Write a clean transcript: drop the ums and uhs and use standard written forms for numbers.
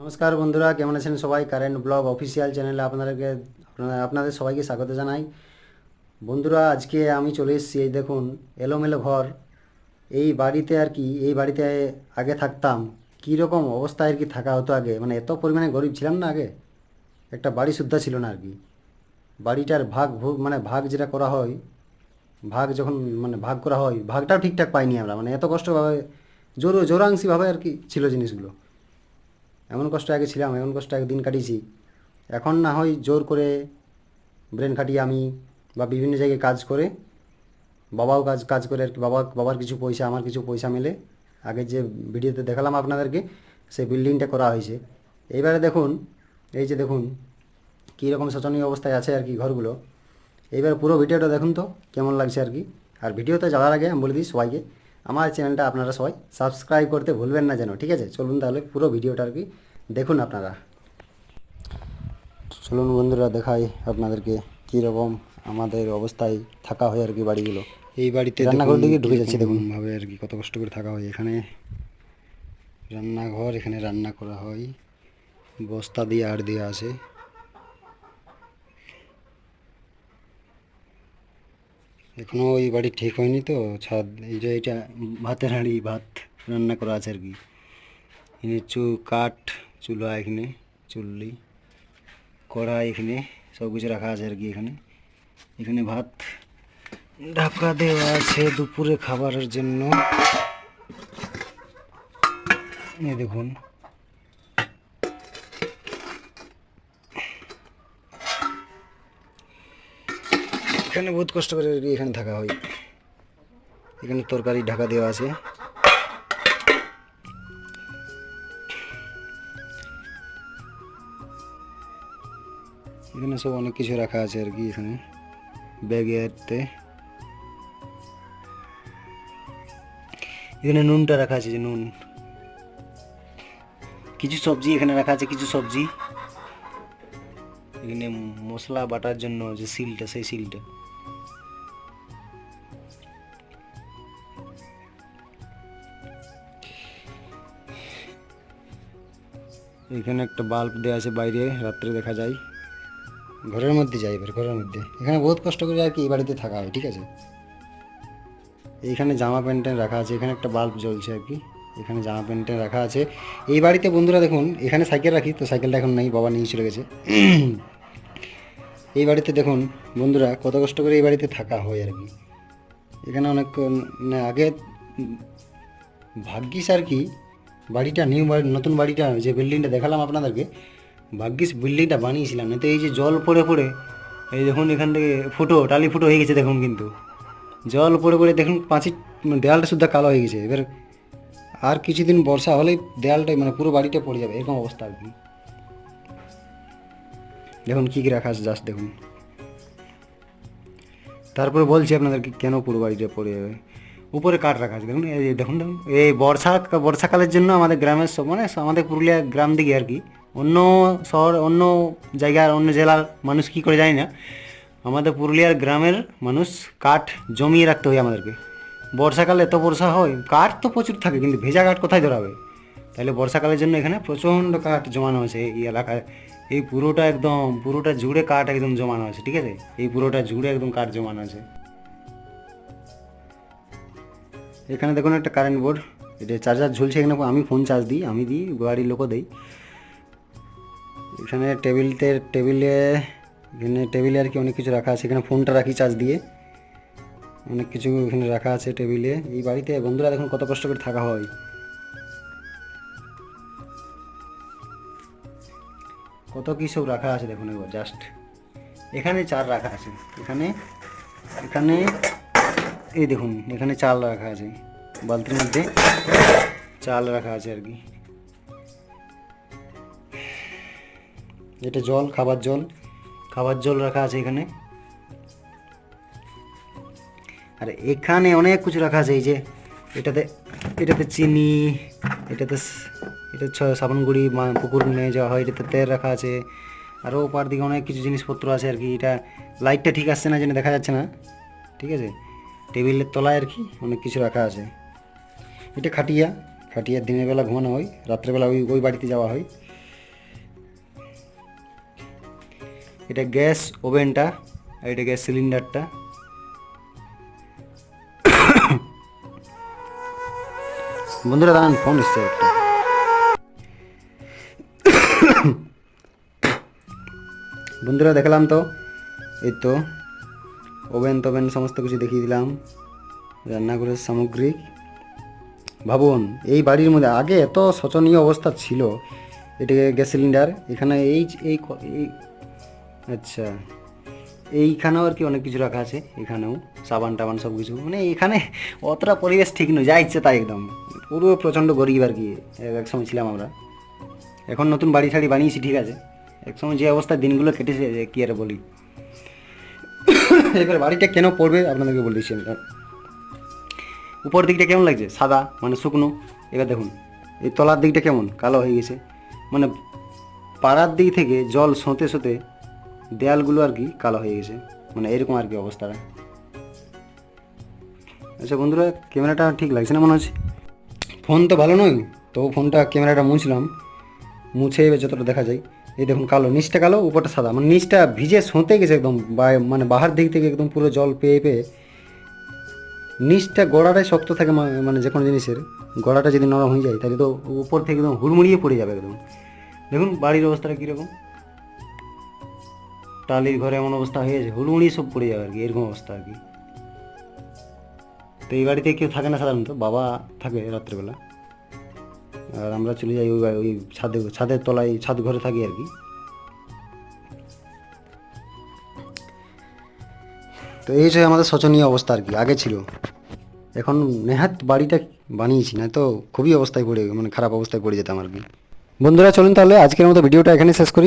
নমস্কার বন্ধুরা, কেমন আছেন সবাই? কারেন্ট ব্লগ অফিসিয়াল চ্যানেলে আপনাদের সবাইকে স্বাগত জানাই। বন্ধুরা, আজকে আমি চলে এসেছি, এই দেখুন এলোমেলো ঘর। এই বাড়িতে আর কি, এই বাড়িতে আগে থাকতাম। কী রকম অবস্থায় আর কি থাকা হতো আগে, মানে এত পরিমাণে গরিব ছিলাম না আগে, একটা বাড়ি সুদ্ধা ছিল না আর কি। বাড়িটার মানে ভাগ যেটা করা হয়, ভাগ যখন মানে ভাগ করা হয়, ভাগটাও ঠিকঠাক পাইনি আমরা, মানে এত কষ্টভাবে জোরাংশিভাবে আর কি ছিল জিনিসগুলো। এমন কষ্ট আগে ছিলাম, এমন কষ্ট একদিন কাটিয়েছি। এখন না হয় জোর করে ব্রেন খাটিয়ে আমি বা বিভিন্ন জায়গায় কাজ করে, বাবাও কাজ কাজ করে আর কি, বাবার কিছু পয়সা, আমার কিছু পয়সা মেলে আগে যে ভিডিওতে দেখালাম আপনাদেরকে, সেই বিল্ডিংটা করা হয়েছে। এইবারে দেখুন, এই যে দেখুন কীরকম শোচনীয় অবস্থায় আছে আর কি ঘরগুলো। এইবার পুরো ভিডিওটা দেখুন তো কেমন লাগছে আর কি। আর ভিডিওতে যাওয়ার আগে আমি বলে দিই সবাইকে, আমার চ্যানেলটা আপনারা সবাই সাবস্ক্রাইব করতে ভুলবেন না যেন, ঠিক আছে? চলুন তাহলে পুরো ভিডিওটা আর কি দেখুন আপনারা। চলুন বন্ধুরা, দেখাই আপনাদেরকে কীরকম আমাদের অবস্থায় থাকা হয় আর কি বাড়িগুলো। এই বাড়িতে রান্নাঘর দিকে ঢুকে যাচ্ছে, দেখুন ভাবে আর কি কত কষ্ট করে থাকা হয়। এখানে রান্নাঘর, এখানে রান্না করা হয়, বস্তা দিয়ে আড় দেওয়া আছে। এখনও ওই বাড়ি ঠিক হয়নি তো ছাদ। এই যে এটা ভাতের হাঁড়ি, ভাত রান্না করা আছে আর কি। এখানে কাঠ চুলা, এখানে চুল্লি, কড়াই, এখানে সব কিছু রাখা আছে আর কি। এখানে এখানে ভাত ঢাকা দেওয়া আছে দুপুরে খাবারের জন্য। এই দেখুন, এখানে বহুত কষ্ট করে এখানে থাকা হয়। এখানে তরকারি ঢাকা দেওয়া আছে। এখানে সব অনেক কিছু রাখা আছে আর কি। এখানে ব্যাগেতে এখানে নুনটা রাখা আছে, যে নুন, কিছু সবজি এখানে রাখা আছে, কিছু সবজি। এখানে মশলা বাটার জন্য যে শিলটা, সেই শিলটা। এখানে একটা বাল্ব দেওয়া আছে, বাইরে রাত্রে দেখা যায়। ঘরের মধ্যে যাই, এবার ঘরের মধ্যে এখানে বহুত কষ্ট করে আর কি এই বাড়িতে থাকা হয়, ঠিক আছে? এইখানে জামা প্যান্ট রাখা আছে, এখানে একটা বাল্ব জ্বলছে আর কি। এখানে জামা প্যান্ট রাখা আছে এই বাড়িতে। বন্ধুরা দেখুন, এখানে সাইকেল রাখি, তো সাইকেলটা এখন নেই, বাবা নিয়ে চলে গেছে। এই বাড়িতে দেখুন বন্ধুরা কত কষ্ট করে এই বাড়িতে থাকা হয় আর কি। এখানে অনেক মানে আগে ভাগ্যিস আর কি বাড়িটা নতুন বাড়িটা, যে বিল্ডিংটা দেখালাম আপনাদেরকে, ভাগ্যিস বিল্ডিংটা বানিয়েছিলাম, না তো এই যে জল পড়ে পড়ে, এই দেখুন এখান থেকে টালি ফুটো হয়ে গেছে দেখুন। কিন্তু জল পড়ে পড়ে দেখুন দেয়ালটা শুদ্ধ কালো হয়ে গেছে। এবার আর কিছুদিন বর্ষা হলেই দেয়ালটাই মানে পুরো বাড়িটা পড়ে যাবে, এরকম অবস্থা আর কি। দেখুন কী কী রাখা আছে জাস্ট দেখুন। তারপরে বলছি আপনাদেরকে কেন পুরো বাড়িটা পড়ে যাবে। উপরে কাঠ রাখা আছে দেখুন, এই দেখুন দেখুন, এই বর্ষাকালের জন্য আমাদের গ্রামের সব, মানে আমাদের পুরুলিয়া গ্রাম দিকে আর কি, অন্য শহর, অন্য জায়গার, অন্য জেলার মানুষ কী করে জানি না, আমাদের পুরুলিয়ার গ্রামের মানুষ কাঠ জমিয়ে রাখতে হয় আমাদেরকে। বর্ষাকালে এত বর্ষা হয়, কাঠ তো প্রচুর থাকে, কিন্তু ভেজা কাঠ কোথায় ধরাবে? তাহলে বর্ষাকালের জন্য এখানে প্রচণ্ড কাঠ জমানো আছে এই এলাকায়। এই পুরোটা জুড়ে কাঠ একদম জমানো আছে, ঠিক আছে? এই পুরোটা জুড়ে একদম কাঠ জমানো আছে। এখানে দেখুন একটা কারেন্ট বোর্ড, এটা চার্জার ঝুলছে এখানে। আমি ফোন চার্জ দিই, আমি দিই, বাড়ির লোকও দেই। এখানে টেবিলে আর কি অনেক কিছু রাখা আছে। এখানে ফোনটা রাখি চার্জ দিয়ে, অনেক কিছু এখানে রাখা আছে টেবিলে। এই বাড়িতে বন্ধুরা দেখুন কত কষ্ট করে থাকা হয়, কত কী সব রাখা আছে দেখুন একবার জাস্ট। এখানে চাল রাখা আছে, এখানে এখানে এই দেখুন, এখানে চাল রাখা আছে, বালতির মধ্যে চাল রাখা আছে আর কি। এটা জল, খাবার জল রাখা আছে এখানে। আর এখানে অনেক কিছু রাখা আছে। এই যে এটাতে চিনি, এটা সাবান গুঁড়ি, পুকুর নিয়ে যাওয়া হয়, এটাতে তেল রাখা আছে। আরও ওপার দিকে অনেক কিছু জিনিসপত্র আছে আর কি। এটা লাইটটা ঠিক আসছে না, যেন দেখা যাচ্ছে না, ঠিক আছে? টেবিলের তলায় আর কি অনেক কিছু রাখা আছে। এটা খাটিয়া দিনের বেলা ঘুমানো হয়, রাত্রেবেলা ওই বাড়িতে যাওয়া হয়। এটা গ্যাস ওভেনটা, আর এটা গ্যাস সিলিন্ডারটা। বন্ধুরা দাঁড়ান, ফোন এসছে একটা। বন্ধুরা দেখলাম তো, এই তো ওভেন টোভেন সমস্ত কিছু দেখিয়ে দিলাম, রান্নাঘরের সামগ্রী। ভাবুন এই বাড়ির মধ্যে আগে এত শোচনীয় অবস্থা ছিল। এটাকে গ্যাস সিলিন্ডার, এখানে এই এই আচ্ছা এইখানেও আর কি অনেক কিছু রাখা আছে, এখানেও সাবান টাবান সব কিছু, মানে এখানে অতটা পরিবেশ ঠিক নয়, যা ইচ্ছে তাই একদম পুরো প্রচণ্ড গরিব আর কি এক সময় ছিলাম আমরা। এখন নতুন বাড়ি ছাড়ি বানিয়েছি ঠিক আছে, এক সময় যে অবস্থায় দিনগুলো কেটেছে যে কী আর বলি। এবার বাড়িটা কেন পড়বে আপনাদেরকে বলতেছি আমি। উপর দিকটা কেমন লাগছে, সাদা মানে শুকনো। এবার দেখুন এই তলার দিকটা কেমন কালো হয়ে গেছে, মানে পাড়ার দিক থেকে জল সোঁতে সোঁতে দেয়ালগুলো আর কি কালো হয়ে গেছে, মানে এরকম আর কি অবস্থাটা। আচ্ছা বন্ধুরা, ক্যামেরাটা ঠিক লাগছে না মনে হচ্ছে। ফোন তো ভালো নয়, তো ফোনটা ক্যামেরাটা মুছলাম, মুছে এবার যতটা দেখা যায়। এই দেখুন কালো, নিচটা কালো উপরটা সাদা, মানে নিচটা ভিজে সোঁতে গেছে একদম, মানে বাহার দিক থেকে একদম পুরো জল পেয়ে পেয়ে নিচটা গোড়াটাই শক্ত থাকে, মানে যে কোনো জিনিসের গোড়াটা যদি নরম হয়ে যায় তাহলে তো উপর থেকে একদম হুড়মুড়িয়ে পড়ে যাবে একদম। দেখুন বাড়ির অবস্থাটা কীরকম, টালির ঘরে এমন অবস্থা হয়ে গেছে, হুড়মুড়িয়ে সব পড়ে যাবে আর কি, এরকম অবস্থা আর কি। তো এই বাড়িতে কেউ থাকে না সাধারণত, বাবা থাকে রাত্রেবেলা, আর আমরা চলে যাই ওই ছাদের তলায়, ছাদ ঘরে থাকি আর কি। তো এই যে আমাদের শোচনীয় অবস্থা আর কি আগে ছিল। এখন নেহাত বাড়িটা বানিয়েছি, না তো খুবই অবস্থায় পড়ে, মানে খারাপ অবস্থায় পড়ে যেতাম আর কি। বন্ধুরা চলুন তাহলে আজকের মতো ভিডিওটা এখানে শেষ করি।